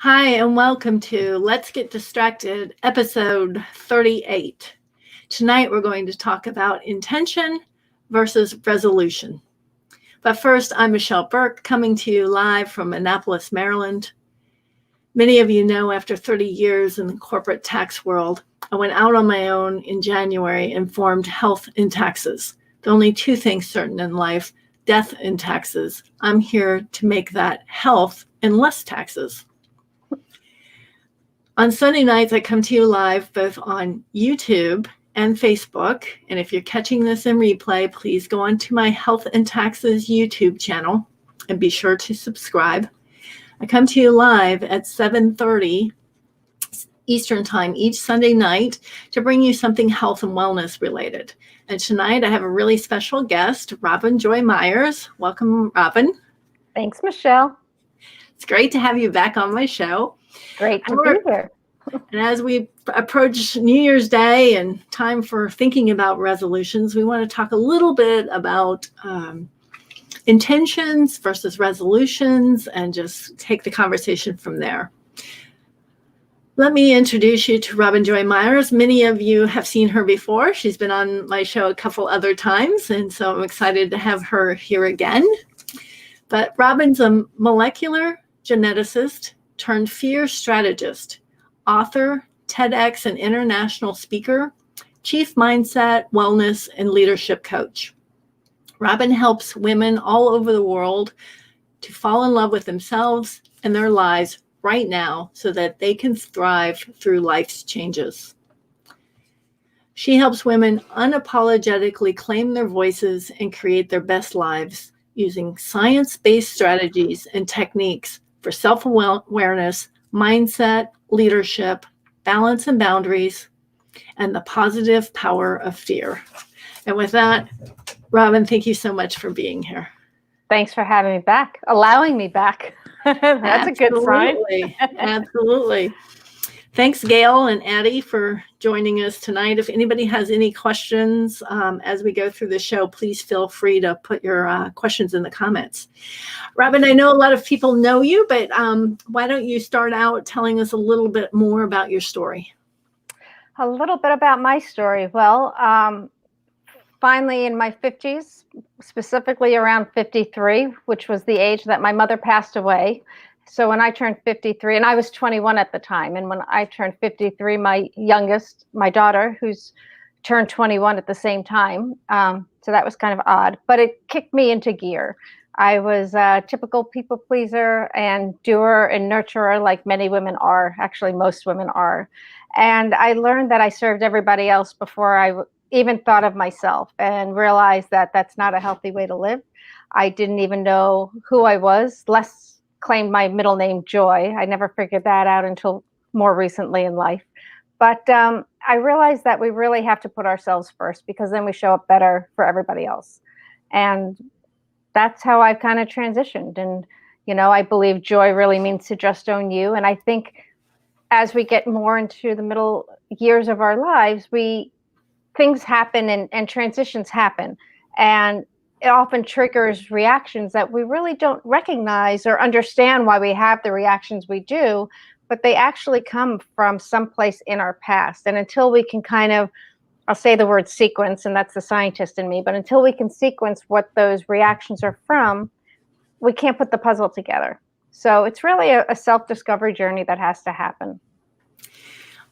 Hi, and welcome to Let's Get Distracted, episode 38. Tonight, we're going to talk about intention versus resolution. But first, I'm Michelle Burke, coming to you live from Annapolis, Maryland. Many of you know, after 30 years in the corporate tax world, I went out on my own in January and formed Health and Taxes. The only two things certain in life, death and taxes. I'm here to make that health and less taxes. On Sunday nights, I come to you live both on YouTube and Facebook. And if you're catching this in replay, please go onto my Health and Taxes YouTube channel and be sure to subscribe. I come to you live at 7:30 Eastern Time each Sunday night to bring you something health and wellness related. And tonight I have a really special guest, Robin Joy Meyers. Welcome, Robin. Thanks, Michelle. It's great to have you back on my show. Great to be here. And as we approach New Year's Day and time for thinking about resolutions, we want to talk a little bit about intentions versus resolutions and just take the conversation from there. Let me introduce you to Robin Joy Meyers. Many of you have seen her before. She's been on my show a couple other times, and so I'm excited to have her here again. But Robin's a molecular geneticist turned fear strategist, author, TEDx and international speaker, chief mindset, wellness, and leadership coach. Robin helps women all over the world to fall in love with themselves and their lives right now so that they can thrive through life's changes. She helps women unapologetically claim their voices and create their best lives using science-based strategies and techniques for self-awareness, mindset, leadership, balance and boundaries, and the positive power of fear. And with that, Robin, thank you so much for being here. Thanks for having me back, allowing me back. That's a good sign. Absolutely. Thanks, Gail and Addie, for joining us tonight. If anybody has any questions as we go through the show, please feel free to put your questions in the comments. Robin, I know a lot of people know you, but why don't you start out telling us a little bit more about your story? A little bit about my story. Well, finally in my 50s, specifically around 53, which was the age that my mother passed away. So when I turned 53, and I was 21 at the time, and when I turned 53, my youngest, my daughter, who's turned 21 at the same time, so that was kind of odd, but it kicked me into gear. I was a typical people pleaser and doer and nurturer like many women are, actually most women are. And I learned that I served everybody else before I even thought of myself and realized that that's not a healthy way to live. I didn't even know who I was, less claimed my middle name Joy. I never figured that out until more recently in life. But I realized that we really have to put ourselves first because then we show up better for everybody else. And that's how I've kind of transitioned. And, you know, I believe joy really means to just own you. And I think as we get more into the middle years of our lives, things happen and transitions happen. And it often triggers reactions that we really don't recognize or understand why we have the reactions we do, but they actually come from someplace in our past. And until we can kind of, I'll say the word sequence, and that's the scientist in me, but until we can sequence what those reactions are from, we can't put the puzzle together. So it's really a self-discovery journey that has to happen.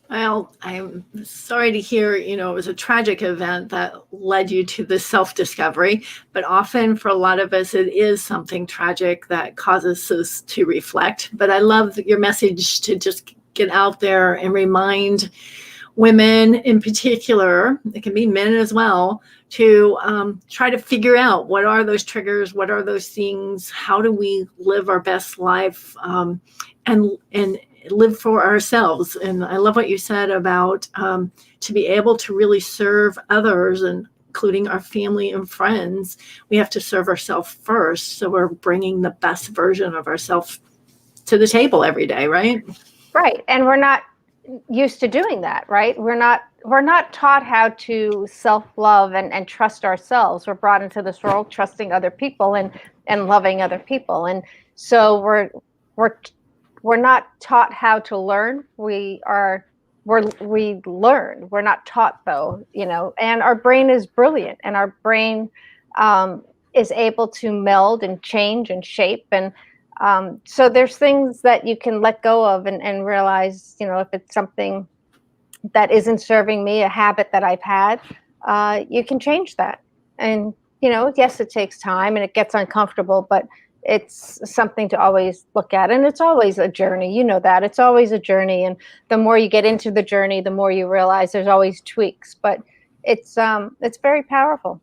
Well, I'm sorry to hear, it was a tragic event that led you to this self-discovery, but often for a lot of us, it is something tragic that causes us to reflect. But I love your message to just get out there and remind women in particular, it can be men as well, to try to figure out what are those triggers, what are those things, how do we live our best life and live for ourselves. And I love what you said about to be able to really serve others, and including our family and friends, we have to serve ourselves first. So we're bringing the best version of ourselves to the table every day, right? Right. And we're not used to doing that, right? We're not taught how to self-love and trust ourselves. We're brought into this world trusting other people and loving other people. And so we're we're not taught how to learn. We learn. We're not taught, though, and our brain is brilliant, and our brain is able to meld and change and shape. And so there's things that you can let go of and realize, if it's something that isn't serving me, a habit that I've had, you can change that. And, yes, it takes time and it gets uncomfortable, but it's something to always look at. And it's always a journey. That it's always a journey. And the more you get into the journey, the more you realize there's always tweaks, but it's very powerful.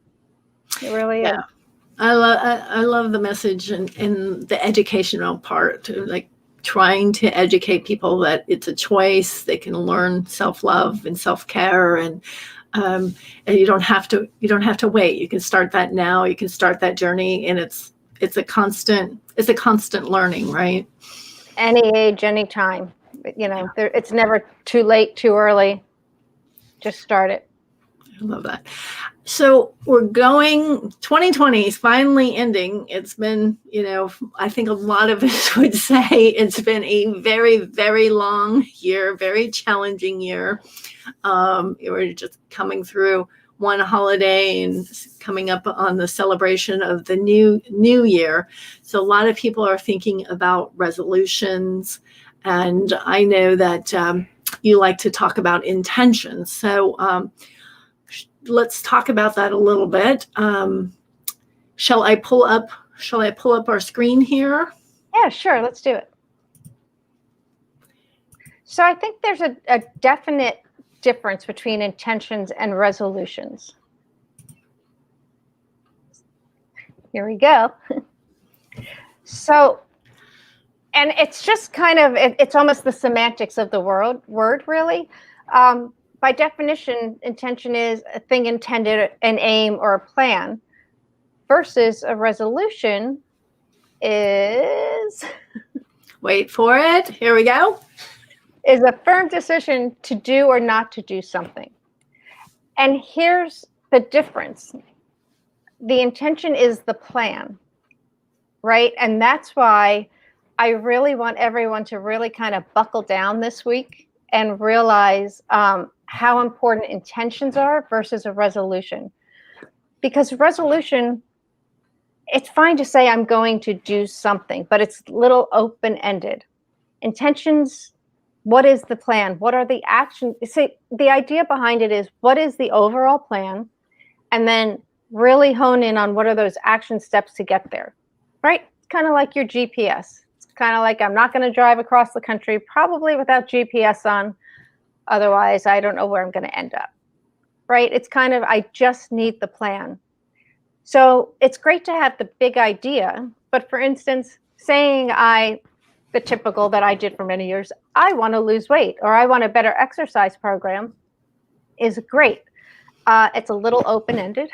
It really is. I love the message and the educational part, like trying to educate people that it's a choice. They can learn self-love and self-care, and you don't have to wait. You can start that now. You can start that journey, and it's a constant learning, right? Any age, any time. It's never too late, too early. Just start it. I love that. So 2020 is finally ending. It's been, I think a lot of us would say it's been a very, very long year, very challenging year. We're just coming through one holiday and coming up on the celebration of the new year. So a lot of people are thinking about resolutions. And I know that you like to talk about intentions. So let's talk about that a little bit. Shall I pull up our screen here? Yeah, sure. Let's do it. So I think there's a definite difference between intentions and resolutions. Here we go. So, and it's just kind of, it's almost the semantics of the word, really. By definition, intention is a thing intended, an aim, or a plan, versus a resolution is... Wait for it. Here we go. Is a firm decision to do or not to do something. And here's the difference. The intention is the plan, right? And that's why I really want everyone to really kind of buckle down this week and realize how important intentions are versus a resolution. Because resolution, it's fine to say I'm going to do something, but it's little open-ended. Intentions, what is the plan? What are the actions? See, the idea behind it is, what is the overall plan? And then really hone in on what are those action steps to get there, right? It's kind of like your GPS. It's kind of like, I'm not going to drive across the country, probably without GPS on. Otherwise, I don't know where I'm going to end up, right? It's kind of, I just need the plan. So it's great to have the big idea. But for instance, saying the typical that I did for many years, I want to lose weight or I want a better exercise program, is great. It's a little open-ended.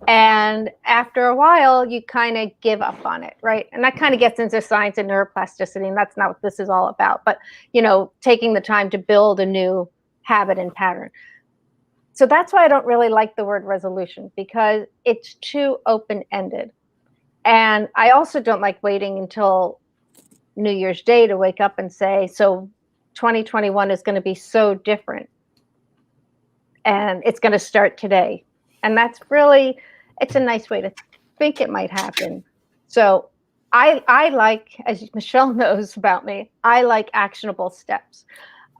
And after a while, you kind of give up on it, right? And that kind of gets into science and neuroplasticity, and that's not what this is all about. But, taking the time to build a new habit and pattern. So that's why I don't really like the word resolution, because it's too open-ended. And I also don't like waiting until New Year's Day to wake up and say, so 2021 is going to be so different. And it's going to start today. And that's really, it's a nice way to think it might happen. So I like, as Michelle knows about me, I like actionable steps.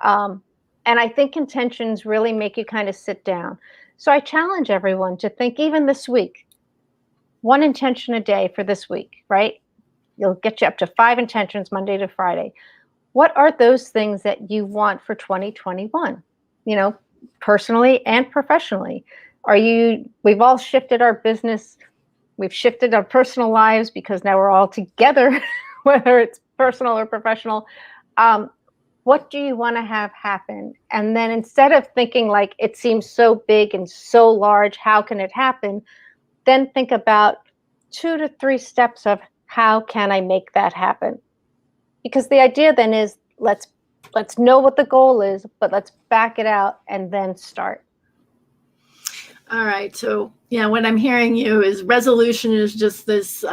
And I think intentions really make you kind of sit down. So I challenge everyone to think, even this week, one intention a day for this week, right? You'll get you up to 5 intentions Monday to Friday. What are those things that you want for 2021? Personally and professionally. We've all shifted our business. We've shifted our personal lives because now we're all together, whether it's personal or professional. What do you want to have happen? And then instead of thinking like it seems so big and so large, how can it happen? Then think about 2 to 3 steps of how can I make that happen? Because the idea then is let's know what the goal is, but let's back it out and then start. All right. So, what I'm hearing you is resolution is just this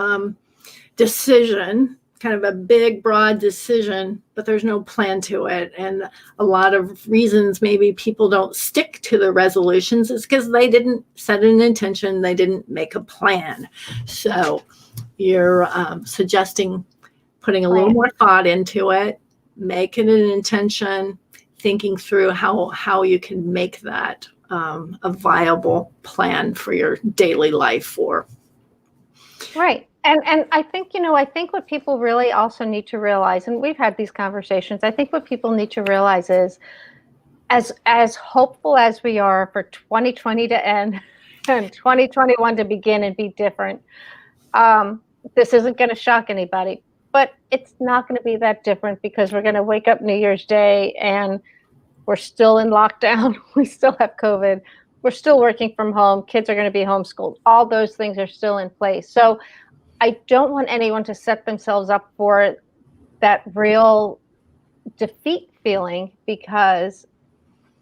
decision kind of a big, broad decision, but there's no plan to it. And a lot of reasons maybe people don't stick to the resolutions is because they didn't set an intention, they didn't make a plan. So you're suggesting putting a little more thought into it, making an intention, thinking through how you can make that a viable plan for your daily life. Right. And I think, I think what people really also need to realize, and we've had these conversations, I think what people need to realize is as hopeful as we are for 2020 to end and 2021 to begin and be different, this isn't going to shock anybody, but it's not going to be that different because we're going to wake up New Year's Day and we're still in lockdown. We still have COVID. We're still working from home. Kids are going to be homeschooled. All those things are still in place. So I don't want anyone to set themselves up for that real defeat feeling because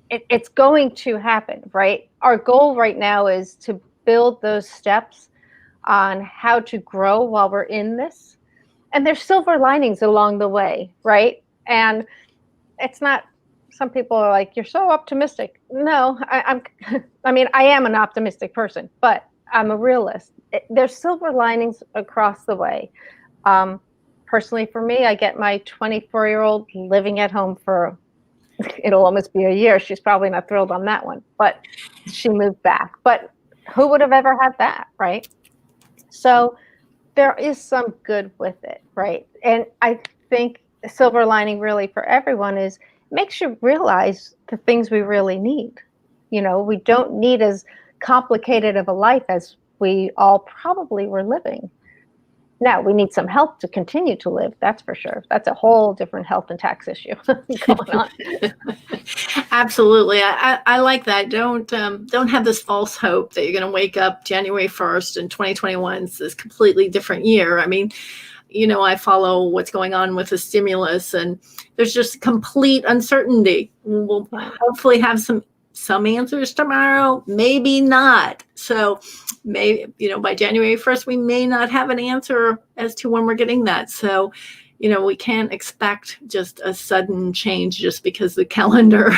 it's going to happen, right? Our goal right now is to build those steps on how to grow while we're in this. And there's silver linings along the way, right? And it's not, some people are like, you're so optimistic. No, I am an optimistic person, but I'm a realist. There's silver linings across the way. Personally, for me, I get my 24-year-old living at home for, it'll almost be a year. She's probably not thrilled on that one, but she moved back. But who would have ever had that, right? So there is some good with it, right? And I think the silver lining really for everyone is it makes you realize the things we really need. We don't need as complicated of a life as we all probably were living. Now, we need some help to continue to live, that's for sure. That's a whole different health and tax issue going on. Absolutely. I like that. Don't have this false hope that you're going to wake up January 1st and 2021 is this completely different year. I mean, I follow what's going on with the stimulus and there's just complete uncertainty. We'll hopefully have some answers tomorrow, maybe not. So maybe, by January 1st, we may not have an answer as to when we're getting that. So, we can't expect just a sudden change just because the calendar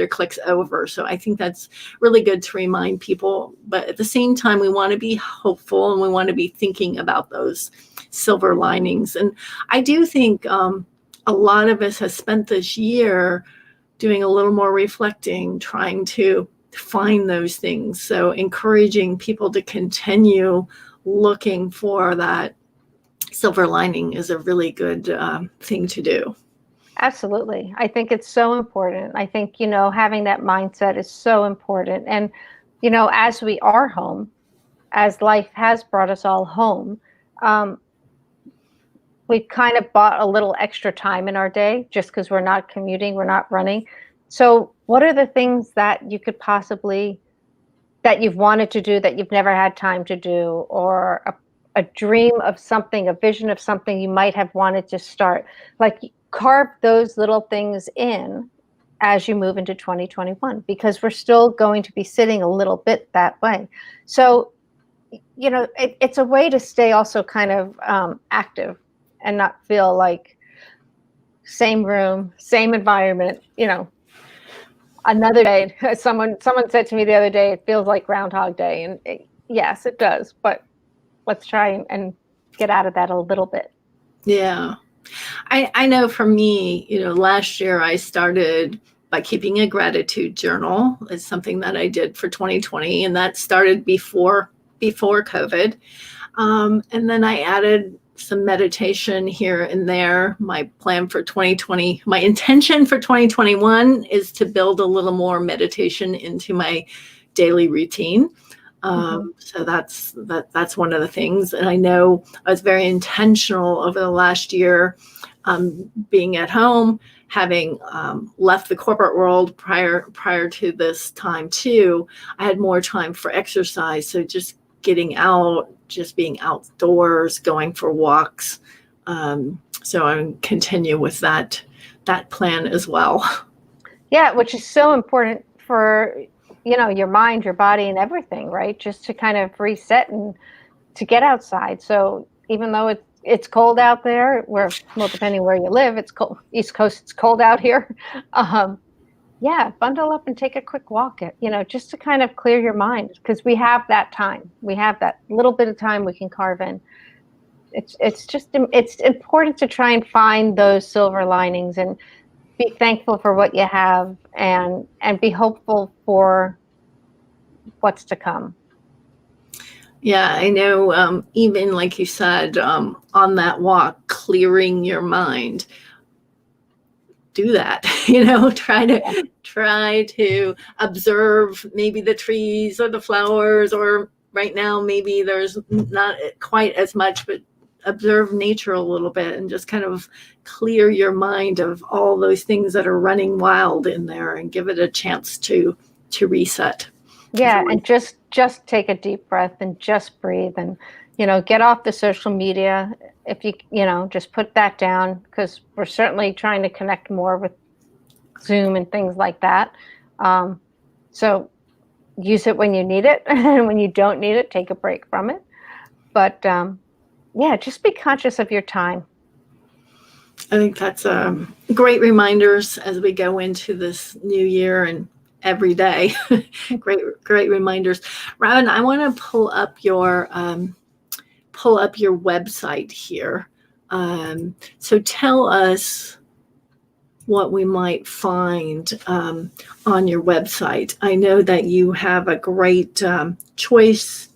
clicks over. So I think that's really good to remind people. But at the same time, we want to be hopeful and we want to be thinking about those silver linings. And I do think a lot of us have spent this year doing a little more reflecting, trying to find those things. So encouraging people to continue looking for that silver lining is a really good thing to do. Absolutely. I think it's so important. I think, having that mindset is so important. And, as we are home, as life has brought us all home, we've kind of bought a little extra time in our day just because we're not commuting, we're not running. So what are the things that you could possibly, that you've wanted to do that you've never had time to do, or a dream of something, a vision of something you might have wanted to start? Like, carve those little things in as you move into 2021, because we're still going to be sitting a little bit that way. So, it's a way to stay also kind of active and not feel like same room, same environment, another day. Someone said to me the other day, it feels like Groundhog Day. And yes, it does. But let's try and get out of that a little bit. Yeah. I know for me, last year I started by keeping a gratitude journal. It's something that I did for 2020, and that started before COVID. And then I added some meditation here and there. My plan for 2020, my intention for 2021 is to build a little more meditation into my daily routine. So that's one of the things. And I know I was very intentional over the last year, being at home, having left the corporate world prior to this time too. I had more time for exercise. So just getting out, just being outdoors, going for walks. So I continue with that plan as well. Yeah, which is so important for your mind, your body, and everything, right? Just to kind of reset and to get outside. So even though it's cold out there. Well, depending where you live, it's cold. East Coast, it's cold out here. Yeah, bundle up and take a quick walk, just to kind of clear your mind, because we have that time. We have that little bit of time we can carve in. It's important to try and find those silver linings and be thankful for what you have, and be hopeful for what's to come. Yeah, I know. Even like you said, on that walk, clearing your mind. Do that, try to observe maybe the trees or the flowers, or right now maybe there's not quite as much, but observe nature a little bit and just kind of clear your mind of all those things that are running wild in there, and give it a chance to reset. Yeah, and just take a deep breath and just breathe, and get off the social media. If you just put that down, because we're certainly trying to connect more with Zoom and things like that. So use it when you need it, and when you don't need it, take a break from it. But yeah, just be conscious of your time. I think that's great reminders as we go into this new year and every day. great reminders. Robin, I want to pull up your website here. So tell us what we might find on your website. I know that you have a great choice,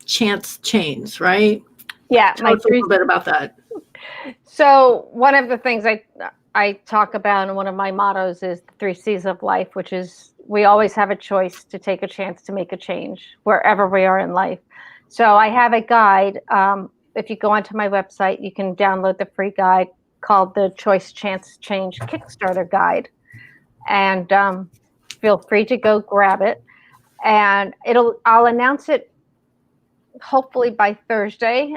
chance, change, right? Yeah, tell us a little bit about that. So one of the things I talk about, and one of my mottos is the 3 C's of life, which is we always have a choice to take a chance to make a change wherever we are in life. So I have a guide. If you go onto my website, you can download the free guide called the Choice Chance Change Kickstarter Guide. And feel free to go grab it. And I'll announce it hopefully by Thursday.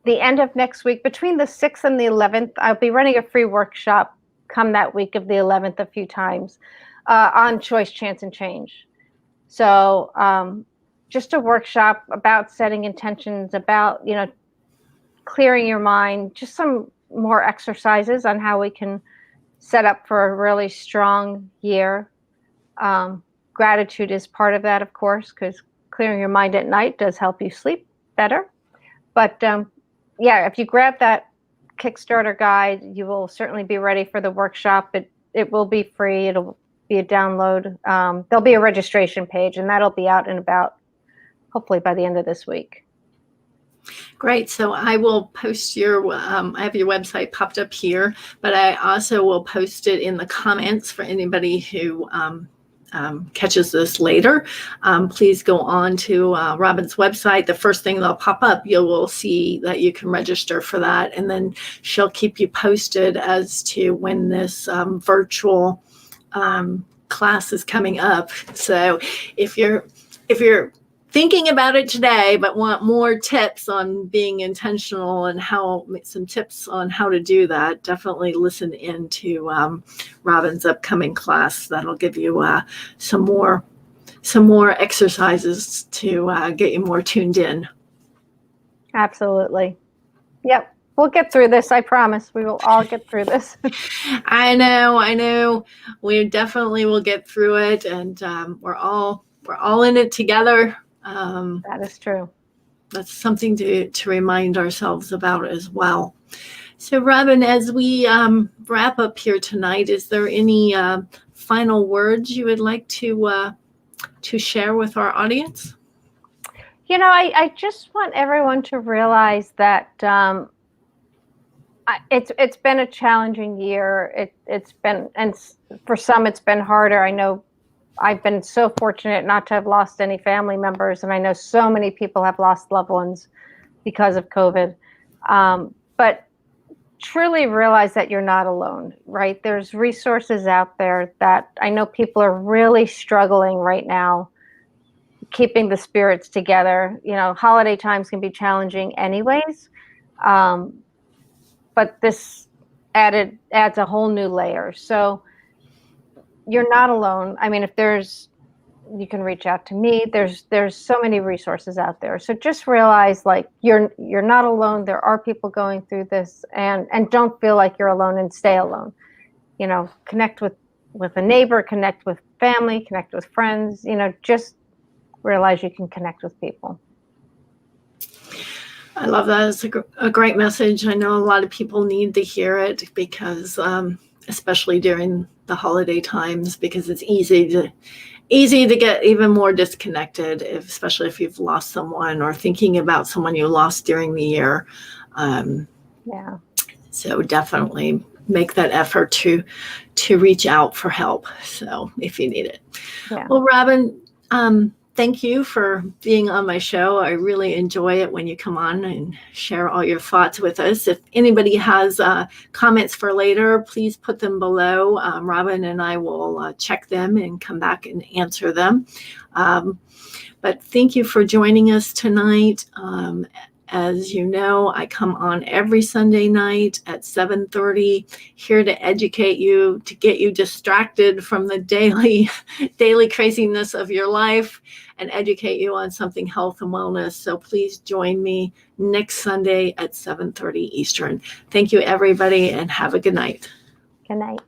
The end of next week, between the 6th and the 11th, I'll be running a free workshop come that week of the 11th a few times on choice, chance, and change. So just a workshop about setting intentions, about, clearing your mind, just some more exercises on how we can set up for a really strong year. Gratitude is part of that, of course, because clearing your mind at night does help you sleep better. But yeah, if you grab that Kickstarter guide, you will certainly be ready for the workshop. It will be free. It'll be a download. There'll be a registration page, and that'll be out and about hopefully by the end of this week. Great. So I will post I have your website popped up here, but I also will post it in the comments for anybody who catches this later. Please go on to Robin's website. The first thing that'll pop up, you will see that you can register for that, and then she'll keep you posted as to when this virtual class is coming up. So if you're thinking about it today, but want more tips on being intentional and some tips on how to do that, definitely listen in to Robin's upcoming class. That'll give you some more exercises to get you more tuned in. Absolutely. Yep. We'll get through this. I promise. We will all get through this. I know. We definitely will get through it, and we're all in it together. That is true. That's something to remind ourselves about as well. So, Robin, as we wrap up here tonight, is there any final words you would like to share with our audience? I just want everyone to realize that it's been a challenging year. It's been, and for some, it's been harder. I know I've been so fortunate not to have lost any family members, and I know so many people have lost loved ones because of COVID. But truly realize that you're not alone, right? There's resources out there that I know people are really struggling right now, keeping the spirits together. Holiday times can be challenging anyways, but this adds a whole new layer. So you're not alone. I mean, if there's you can reach out to me. There's so many resources out there. So just realize, like, you're not alone. There are people going through this, and don't feel like you're alone, and stay alone. You know, connect with a neighbor, connect with family, connect with friends. You know, just realize you can connect with people. I love that. It's a great message. I know a lot of people need to hear it because, especially during the holiday times, because it's easy to get even more disconnected, especially if you've lost someone or thinking about someone you lost during the year. Yeah. So definitely make that effort to reach out for help. So if you need it. Yeah. Well, Robin, thank you for being on my show. I really enjoy it when you come on and share all your thoughts with us. If anybody has comments for later, please put them below. Robin and I will check them and come back and answer them. But thank you for joining us tonight. As you know, I come on every Sunday night at 7:30, here to educate you, to get you distracted from the daily craziness of your life and educate you on something health and wellness. So please join me next Sunday at 7:30 Eastern. Thank you, everybody, and have a good night. Good night.